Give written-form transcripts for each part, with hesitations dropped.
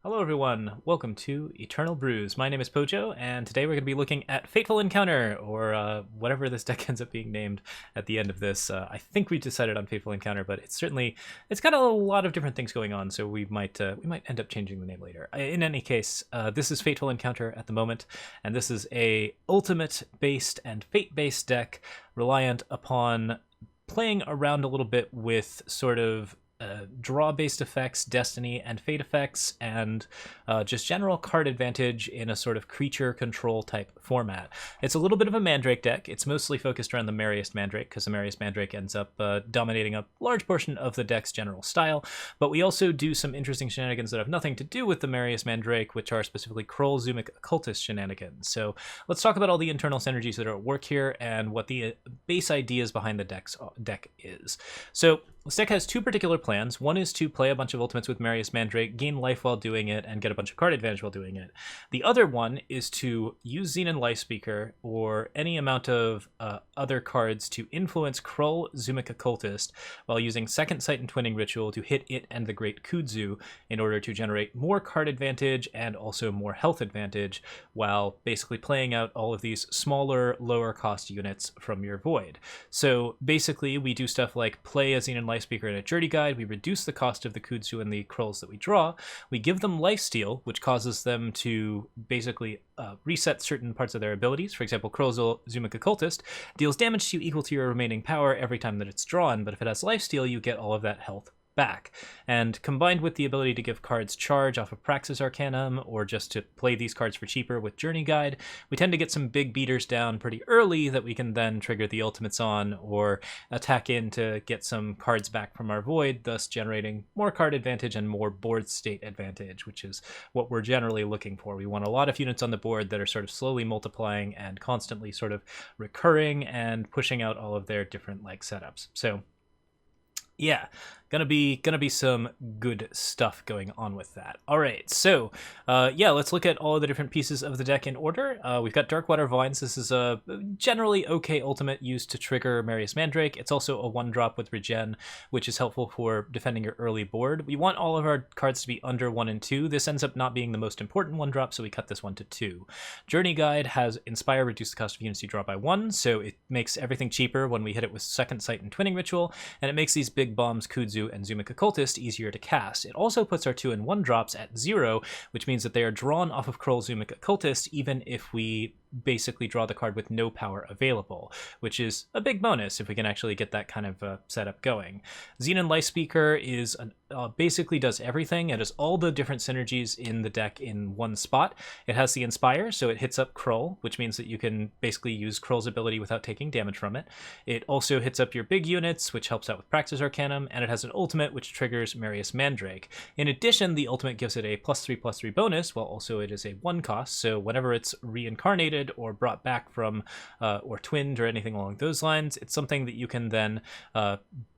Hello everyone, welcome to Eternal Brews. My name is Pojo, and today we're going to be looking at Fateful Encounter, or whatever this deck ends up being named at the end of this. I think we decided on Fateful Encounter, but it's got a lot of different things going on, so we might end up changing the name later. In any case, this is Fateful Encounter at the moment, and this is a ultimate-based and fate-based deck reliant upon playing around a little bit with sort of draw-based effects, destiny, and fate effects, and just general card advantage in a sort of creature control type format. It's a little bit of a Mandrake deck. It's mostly focused around the Merriest Mandrake, because the Merriest Mandrake ends up dominating a large portion of the deck's general style, but we also do some interesting shenanigans that have nothing to do with the Merriest Mandrake, which are specifically Krull, Xumuc, Occultist shenanigans. So let's talk about all the internal synergies that are at work here, and what the base ideas behind the deck is. So this deck has two particular plans. One is to play a bunch of ultimates with Merriest Mandrake, gain life while doing it, and get a bunch of card advantage while doing it. The other one is to use Xenan Lifespeaker or any amount of other cards to influence Krull, Xumuc, Occultist while using Second Sight and Twinning Ritual to hit it and the Great Kudzu in order to generate more card advantage and also more health advantage, while basically playing out all of these smaller, lower cost units from your void. So basically we do stuff like play a Xenan Lifespeaker in a Journey Guide, we reduce the cost of the Kudzu and the Krulls that we draw, we give them Lifesteal, which causes them to basically reset certain parts of their abilities. For example, Krull, Xumuc, Occultist deals damage to you equal to your remaining power every time that it's drawn, but if it has Lifesteal, you get all of that health back. And combined with the ability to give cards charge off of Praxis Arcanum, or just to play these cards for cheaper with Journey Guide, we tend to get some big beaters down pretty early that we can then trigger the ultimates on, or attack in to get some cards back from our void, thus generating more card advantage and more board state advantage, which is what we're generally looking for. We want a lot of units on the board that are sort of slowly multiplying and constantly sort of recurring and pushing out all of their different setups. So yeah, gonna be some good stuff going on with that. All right, so yeah, let's look at all of the different pieces of the deck in order. We've got Darkwater Vines. This is a generally okay ultimate used to trigger Merriest Mandrake. It's also a 1-drop with regen, which is helpful for defending your early board. We want all of our cards to be under 1 and 2. This ends up not being the most important 1-drop, so we cut this one to 2. Journey Guide has Inspire, reduce the cost of units you draw by 1, so it makes everything cheaper when we hit it with Second Sight and Twinning Ritual, and it makes these big bombs, Kudzu and Xumuc Occultist, easier to cast. It also puts our 2 and 1 drops at 0, which means that they are drawn off of Krull, Xumuc, Occultist, even if we basically draw the card with no power available, which is a big bonus if we can actually get that kind of setup going. Xenan Lifespeaker is basically does everything. It has all the different synergies in the deck in one spot. It has the Inspire, so it hits up Krull, which means that you can basically use Krull's ability without taking damage from it. It also hits up your big units, which helps out with Praxis Arcanum, and it has an ultimate which triggers Merriest Mandrake. In addition, the ultimate gives it a +3/+3 bonus, while also it is a 1 cost, so whenever it's reincarnated or brought back from or twinned or anything along those lines, it's something that you can then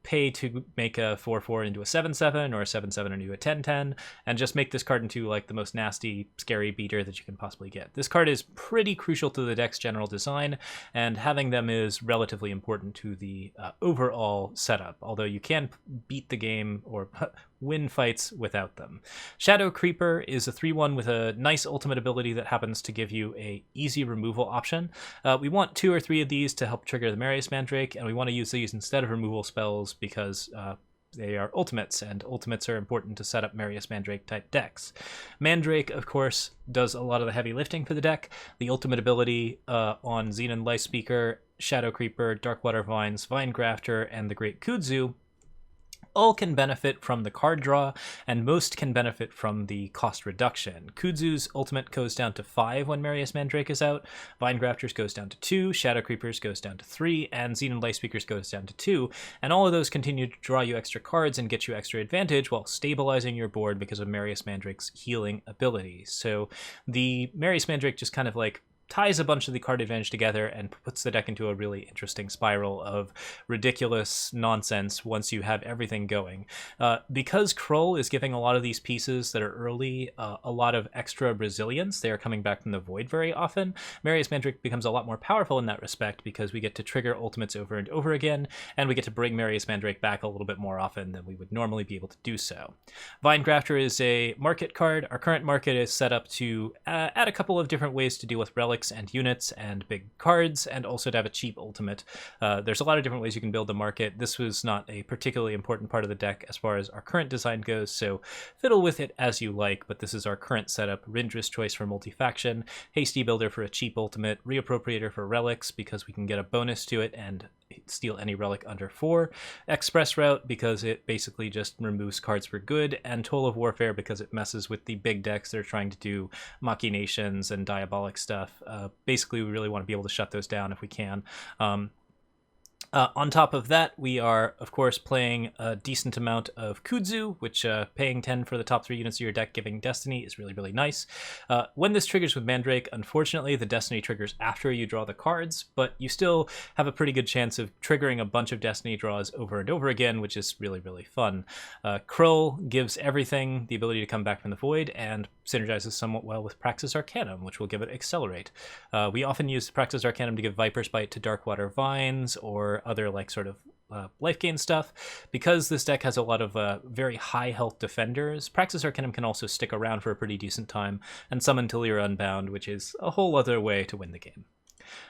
pay to make a 4/4 into a 7/7 or a 7/7 into a 10/10, and just make this card into the most nasty, scary beater that you can possibly get. This card is pretty crucial to the deck's general design, and having them is relatively important to the overall setup, although you can beat the game or win fights without them. Shadowcreeper is a 3/1 with a nice ultimate ability that happens to give you a easy removal option. We want 2 or 3 of these to help trigger the Merriest Mandrake, and we want to use these instead of removal spells because they are ultimates, and ultimates are important to set up Merriest Mandrake type decks. Mandrake, of course, does a lot of the heavy lifting for the deck. The ultimate ability on Xenan Lifespeaker, Shadowcreeper, Darkwater Vines, Vine Grafter, and the Great Kudzu all can benefit from the card draw, and most can benefit from the cost reduction. Kudzu's ultimate goes down to 5 when Merriest Mandrake is out, Vine Grafters goes down to 2, Shadowcreepers goes down to 3, and Xenan Lifespeakers goes down to 2, and all of those continue to draw you extra cards and get you extra advantage while stabilizing your board because of Merriest Mandrake's healing ability. So the Merriest Mandrake just kind of ties a bunch of the card advantage together and puts the deck into a really interesting spiral of ridiculous nonsense once you have everything going. Because Krull is giving a lot of these pieces that are early a lot of extra resilience, they are coming back from the void very often. Merriest Mandrake becomes a lot more powerful in that respect because we get to trigger ultimates over and over again, and we get to bring Merriest Mandrake back a little bit more often than we would normally be able to do so. Vine Grafter is a market card. Our current market is set up to add a couple of different ways to deal with relics and units and big cards, and also to have a cheap ultimate. There's a lot of different ways you can build the market. This was not a particularly important part of the deck as far as our current design goes, so fiddle with it as you like, but this is our current setup. Rindra's Choice for multi-faction, Hasty Builder for a cheap ultimate, Reappropriator for relics because we can get a bonus to it and steal any relic under 4, Express Route because it basically just removes cards for good, and Toll of Warfare because it messes with the big decks that are trying to do machinations and diabolic stuff. Basically, we really want to be able to shut those down if we can. On top of that, we are, of course, playing a decent amount of Kudzu, which paying 10 for the top 3 units of your deck, giving Destiny, is really, really nice. When this triggers with Mandrake, unfortunately, the Destiny triggers after you draw the cards, but you still have a pretty good chance of triggering a bunch of Destiny draws over and over again, which is really, really fun. Krull gives everything the ability to come back from the void, and synergizes somewhat well with Praxis Arcanum, which will give it Accelerate. We often use Praxis Arcanum to give Viper's Bite to Darkwater Vines, or other like sort of life gain stuff. Because this deck has a lot of very high health defenders, Praxis Arcanum can also stick around for a pretty decent time and summon till you're unbound, which is a whole other way to win the game.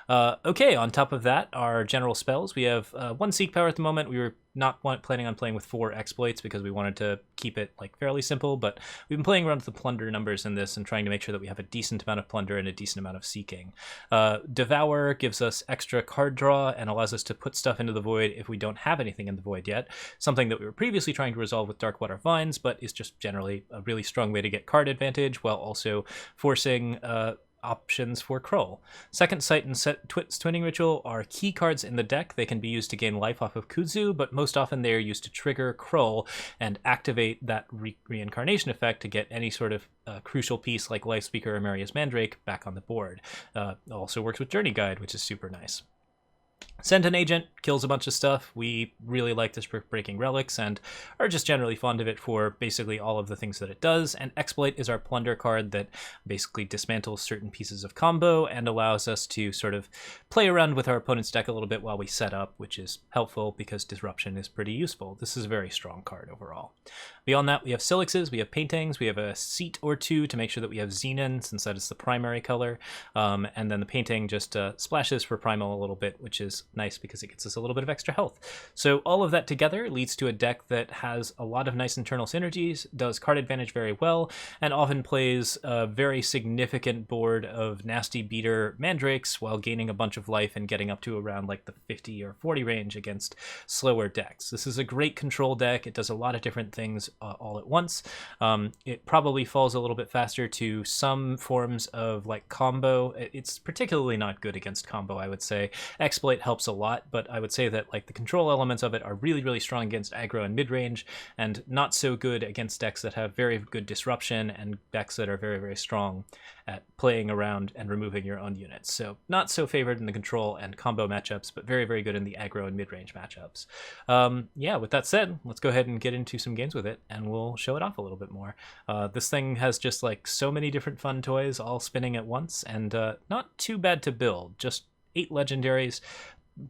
Okay, on top of that, our general spells. We have 1 Seek Power at the moment. We were not planning on playing with 4 exploits because we wanted to keep it like fairly simple, but we've been playing around with the plunder numbers in this and trying to make sure that we have a decent amount of plunder and a decent amount of seeking. Devour gives us extra card draw and allows us to put stuff into the void if we don't have anything in the void yet, something that we were previously trying to resolve with Darkwater Vines, but is just generally a really strong way to get card advantage while also forcing options for Krull. Second Sight and Twinning Ritual are key cards in the deck. They can be used to gain life off of Kudzu, but most often they are used to trigger Krull and activate that reincarnation effect to get any sort of crucial piece like Lifespeaker or Merriest Mandrake back on the board. Also works with Journey Guide, which is super nice. Send an Agent kills a bunch of stuff. We really like this for breaking relics and are just generally fond of it for basically all of the things that it does. And Exploit is our plunder card that basically dismantles certain pieces of combo and allows us to sort of play around with our opponent's deck a little bit while we set up, which is helpful because Disruption is pretty useful. This is a very strong card overall. Beyond that, we have Cylixes, we have Paintings, we have a seat or two to make sure that we have Xenan, since that is the primary color. And then the Painting just splashes for Primal a little bit, which is nice because it gets us a little bit of extra health. So all of that together leads to a deck that has a lot of nice internal synergies, does card advantage very well, and often plays a very significant board of nasty beater mandrakes while gaining a bunch of life and getting up to around like the 50 or 40 range against slower decks. This is a great control deck. It does a lot of different things all at once. It probably falls a little bit faster to some forms of like combo. It's particularly not good against combo, I would say. Exploit helps a lot, but I would say that like the control elements of it are really, really strong against aggro and mid-range, and not so good against decks that have very good disruption and decks that are very, very strong at playing around and removing your own units. So not so favored in the control and combo matchups, but very, very good in the aggro and mid-range matchups. Yeah, with that said, let's go ahead and get into some games with it, and we'll show it off a little bit more. This thing has just like so many different fun toys all spinning at once, and not too bad to build. Just 8 legendaries,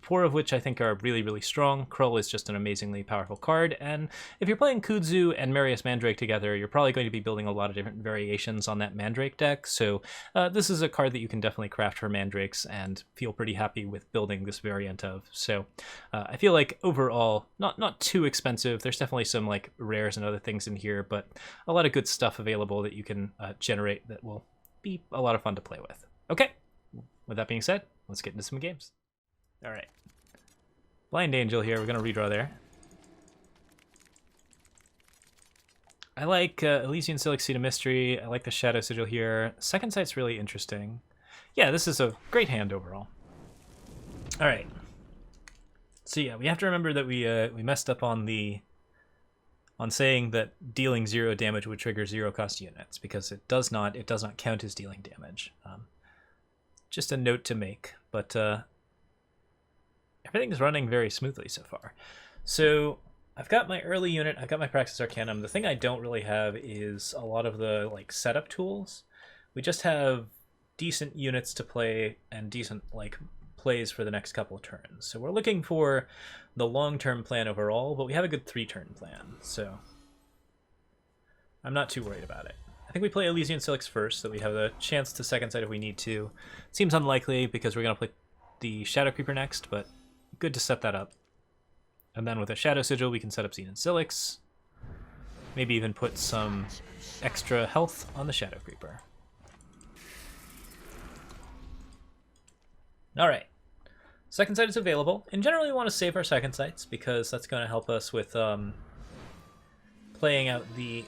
4 of which I think are really, really strong. Krull is just an amazingly powerful card, and if you're playing Kudzu and Merriest Mandrake together, you're probably going to be building a lot of different variations on that Mandrake deck, so this is a card that you can definitely craft for Mandrakes and feel pretty happy with building this variant of. So I feel like overall, not too expensive. There's definitely some like rares and other things in here, but a lot of good stuff available that you can generate that will be a lot of fun to play with. Okay, with that being said, let's get into some games. All right, Blind Angel here. We're gonna redraw there. I like Elysian Cylix Seed of Mystery. I like the Shadow Sigil here. Second Sight's really interesting. Yeah, this is a great hand overall. All right. So yeah, we have to remember that we messed up on saying that dealing 0 damage would trigger 0 cost units, because it does not count as dealing damage. just a note to make, but everything's running very smoothly so far. So I've got my early unit, I've got my Praxis Arcanum. The thing I don't really have is a lot of the like setup tools. We just have decent units to play and decent like plays for the next couple of turns. So we're looking for the long-term plan overall, but we have a good 3-turn plan, so I'm not too worried about it. I think we play Elysian Cylix first, so we have a chance to second sight if we need to. It seems unlikely because we're going to play the Shadowcreeper next, but good to set that up. And then with a Shadow Sigil, we can set up Xenan Cylix. Maybe even put some extra health on the Shadowcreeper. Alright. Second sight is available. In general, we want to save our second sights because that's going to help us with playing out the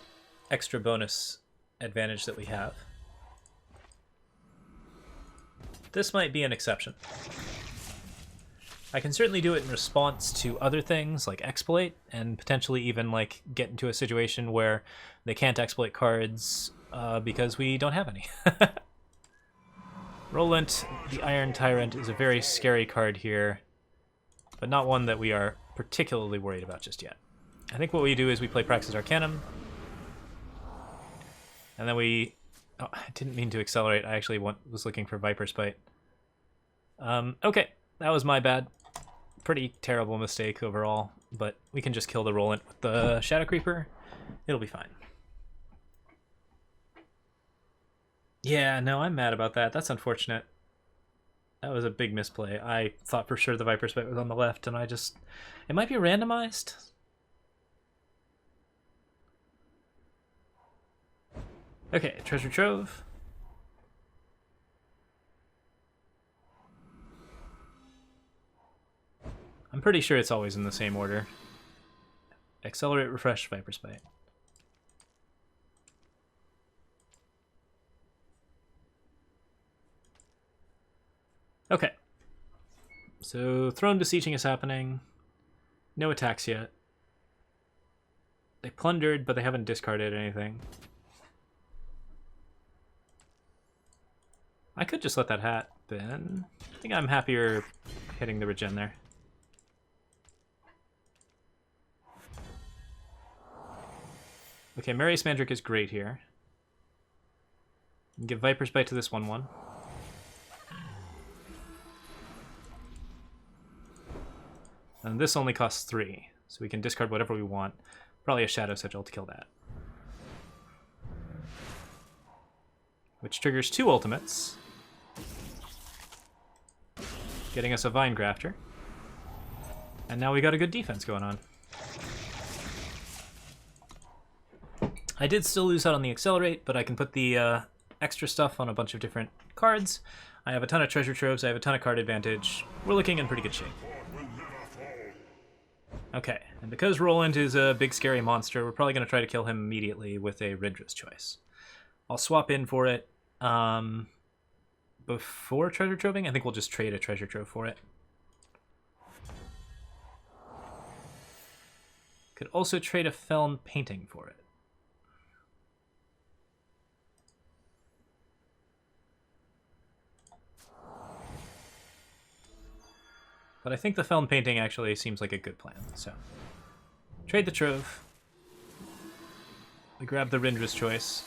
extra bonus advantage that we have. This might be an exception. I can certainly do it in response to other things like exploit, and potentially even like get into a situation where they can't exploit cards because we don't have any. Roland, the Iron Tyrant, is a very scary card here, but not one that we are particularly worried about just yet. I think what we do is we play Praxis Arcanum, and then we... Oh, I didn't mean to accelerate. I actually was looking for Viper's Bite. Okay, that was my bad. Pretty terrible mistake overall, but we can just kill the Roland with the Shadowcreeper. It'll be fine. Yeah, no, I'm mad about that. That's unfortunate. That was a big misplay. I thought for sure the Viper's Bite was on the left, and I just... It might be randomized? Okay, Treasure Trove. I'm pretty sure it's always in the same order. Accelerate, Refresh, Viper's Bite. Okay. So, Throne Beseeching is happening. No attacks yet. They plundered, but they haven't discarded anything. I could just let that happen. I think I'm happier hitting the regen there. Okay, Merriest Mandrake is great here. Give Viper's Bite to this 1/1. And this only costs 3, so we can discard whatever we want. Probably a Shadow Sigil to kill that. Which triggers 2 ultimates. Getting us a Vine Grafter. And now we got a good defense going on. I did still lose out on the Accelerate, but I can put the extra stuff on a bunch of different cards. I have a ton of treasure troves, I have a ton of card advantage. We're looking in pretty good shape. Okay, and because Roland is a big scary monster, we're probably going to try to kill him immediately with a Rindra's Choice. I'll swap in for it before treasure troving. I think we'll just trade a treasure trove for it. Could also trade a Feln painting for it. But I think the Feln painting actually seems like a good plan, so... Trade the Trove. We grab the Rindra's Choice.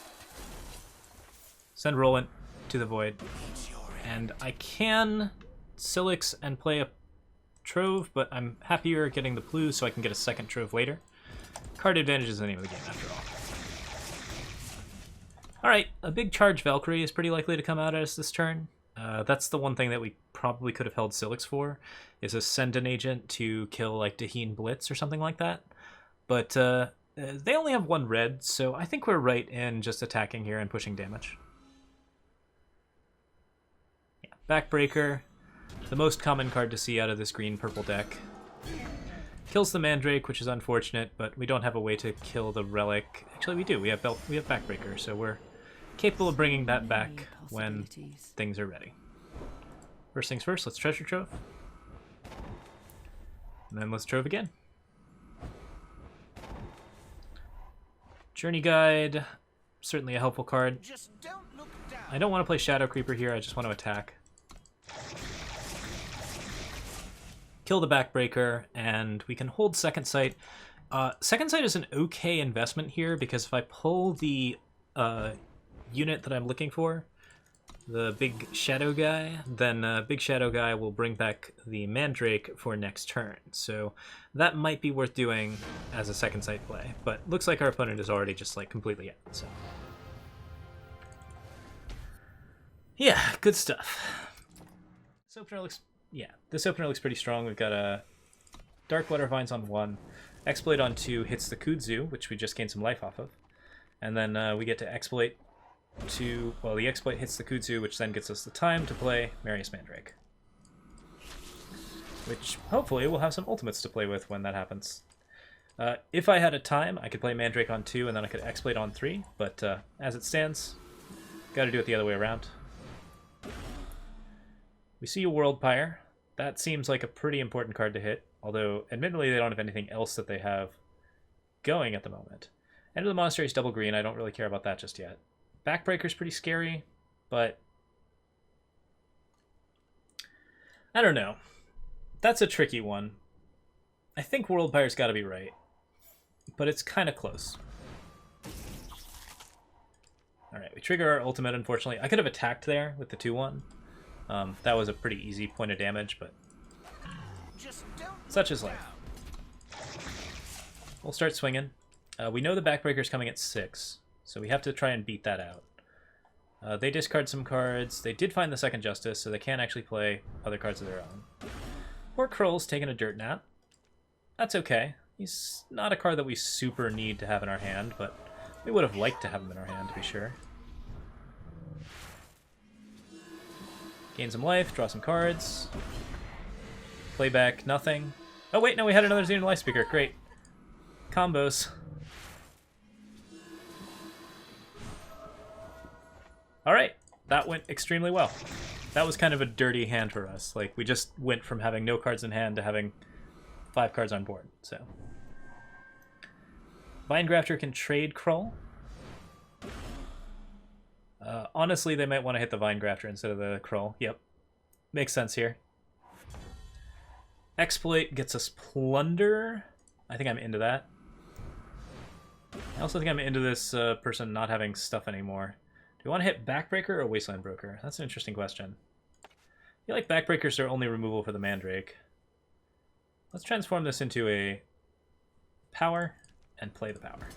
Send Roland to the Void. And I can Cylix and play a Trove, but I'm happier getting the blue so I can get a second Trove later. Card advantage is the name of the game, after all. Alright, a big charge Valkyrie is pretty likely to come out at us this turn. That's the one thing that we probably could have held Cylix for, is a send an agent to kill like Daheen Blitz or something like that. But they only have 1 red, so I think we're right in just attacking here and pushing damage. Yeah, Backbreaker, the most common card to see out of this green-purple deck. Kills the Mandrake, which is unfortunate, but we don't have a way to kill the Relic. Actually, we do. We have Backbreaker, so we're capable of bringing that back when things are ready. First things first, let's treasure trove. And then let's trove again. Journey Guide, certainly a helpful card. I don't want to play Shadowcreeper here, I just want to attack. kill the Backbreaker, and we can hold Second Sight. Second Sight is an okay investment here, because if I pull the unit that I'm looking for, the big shadow guy, then big shadow guy will bring back the Mandrake for next turn. So that might be worth doing as a Second Sight play, but looks like our opponent is already just like completely out. So yeah, good stuff. This opener looks pretty strong. We've got a Darkwater Vines on 1, Exploit on 2 hits the Kudzu, which we just gained some life off of, and then we get to exploit to, well, the exploit hits the Kudzu, which then gets us the time to play Merriest Mandrake, which hopefully we'll have some ultimates to play with when that happens. If I had a time, I could play Mandrake on 2 and then I could exploit on 3, but as it stands, gotta do it the other way around. We see a World Pyre. That seems like a pretty important card to hit, although admittedly they don't have anything else that they have going at the moment. End of the Monastery is double green. I don't really care about that just yet. Backbreaker's pretty scary, but I don't know. That's a tricky one. I think World Pyre's got to be right, but it's kind of close. Alright, we trigger our ultimate, unfortunately. I could have attacked there with the 2-1. That was a pretty easy point of damage, but such is life. We'll start swinging. We know the Backbreaker's coming at 6, so we have to try and beat that out. They discard some cards. They did find the Second Justice, so they can't actually play other cards of their own. Poor Krull's taking a dirt nap. That's okay. He's not a card that we super need to have in our hand, but we would have liked to have him in our hand, to be sure. Gain some life, draw some cards. Play back nothing. Oh wait, no, we had another Xenan Lifespeaker. Great. Combos. Alright, that went extremely well. That was kind of a dirty hand for us. Like, we just went from having no cards in hand to having 5 cards on board, so. Grafter can trade Krull. Honestly, they might want to hit the Grafter instead of the Krull. Yep. Makes sense here. Exploit gets us Plunder. I think I'm into that. I also think I'm into this person not having stuff anymore. Do we want to hit Backbreaker or Wasteland Broker? That's an interesting question. I feel like Backbreakers are only removal for the Mandrake. Let's transform this into a power and play the power.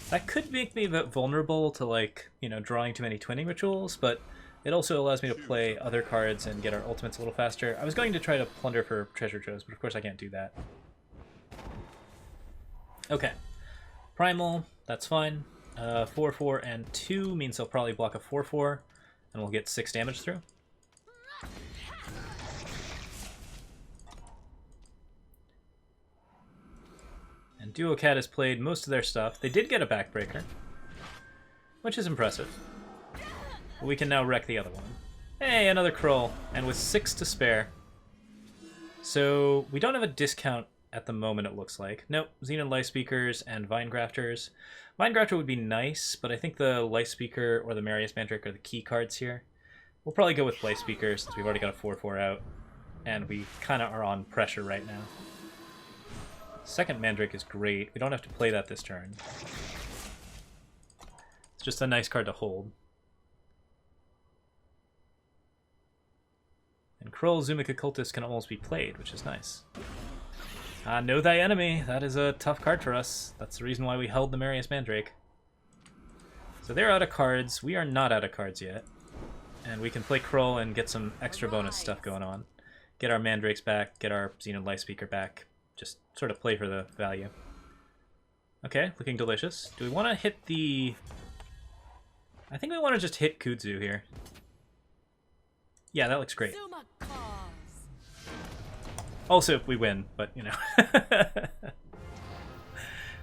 That could make me a bit vulnerable to, like, you know, drawing too many twinning rituals, but it also allows me to play other cards and get our ultimates a little faster. I was going to try to plunder for treasure troves, but of course I can't do that. Okay. Primal, that's fine. 4/4 and 2 means he'll probably block a 4/4, and we'll get 6 damage through. And Duocat has played most of their stuff. They did get a Backbreaker, which is impressive. But we can now wreck the other one. Hey, another Krull, and with 6 to spare. So we don't have a discount at the moment, it looks like. Nope, Xenan Lifespeakers and Grafters. Grafter would be nice, but I think the Lifespeaker or the Merriest Mandrake are the key cards here. We'll probably go with Lifespeaker since we've already got a 4/4 out, and we kind of are on pressure right now. Second Mandrake is great. We don't have to play that this turn. It's just a nice card to hold. And Krull, Xumuc, Occultist can almost be played, which is nice. Know thy enemy. That is a tough card for us. That's the reason why we held the Merriest Mandrake. So they're out of cards. We are not out of cards yet. And we can play Krull and get some extra bonus stuff going on. Get our Mandrakes back, get our Xenan Lifespeaker back. Just sort of play for the value. Okay, looking delicious. Do we want to hit the... I think we want to just hit Kudzu here. Yeah, that looks great. Also, if we win, but you know,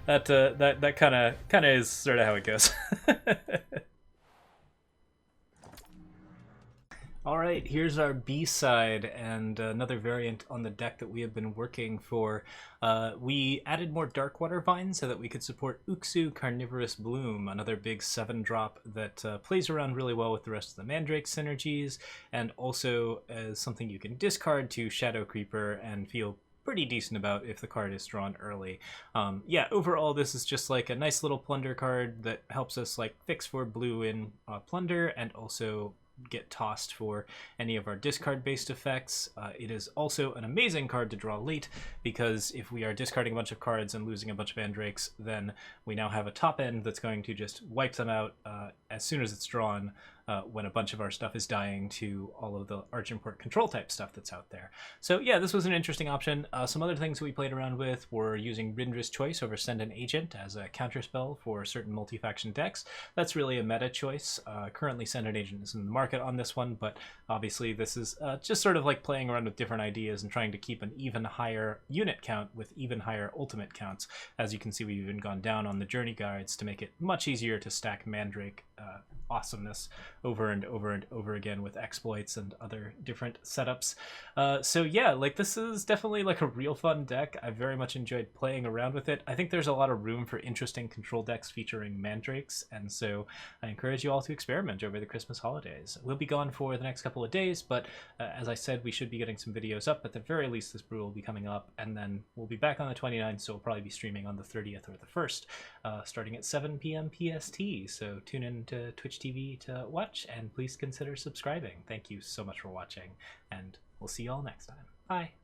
that kind of is sort of how it goes. All right, here's our B-side and another variant on the deck that we have been working for. We added more Darkwater vines so that we could support Uxu Carnivorous Bloom, another big 7-drop that plays around really well with the rest of the Mandrake synergies, and also as something you can discard to Shadowcreeper and feel pretty decent about if the card is drawn early. Yeah, overall this is just like a nice little plunder card that helps us like fix for blue in plunder and also get tossed for any of our discard based effects. It is also an amazing card to draw late because if we are discarding a bunch of cards and losing a bunch of mandrakes, then we now have a top end that's going to just wipe them out as soon as it's drawn, when a bunch of our stuff is dying to all of the Archimport control type stuff that's out there. So yeah, this was an interesting option. Some other things that we played around with were using Rindra's Choice over Send an Agent as a counterspell for certain multi-faction decks. That's really a meta choice. Currently Send an Agent is in the market on this one, but obviously this is just sort of like playing around with different ideas and trying to keep an even higher unit count with even higher ultimate counts. As you can see, we've even gone down on the journey guides to make it much easier to stack Mandrake awesomeness over and over and over again with exploits and other different setups. So yeah, like this is definitely like a real fun deck. I very much enjoyed playing around with it. I think there's a lot of room for interesting control decks featuring mandrakes, and so I encourage you all to experiment over the Christmas holidays. We'll be gone for the next couple of days, but as I said, we should be getting some videos up. At the very least, this brew will be coming up, and then we'll be back on the 29th, so we'll probably be streaming on the 30th or the 1st, starting at 7 p.m. PST. So tune in to Twitch TV to watch, and please consider subscribing. Thank you so much for watching, and we'll see you all next time. Bye.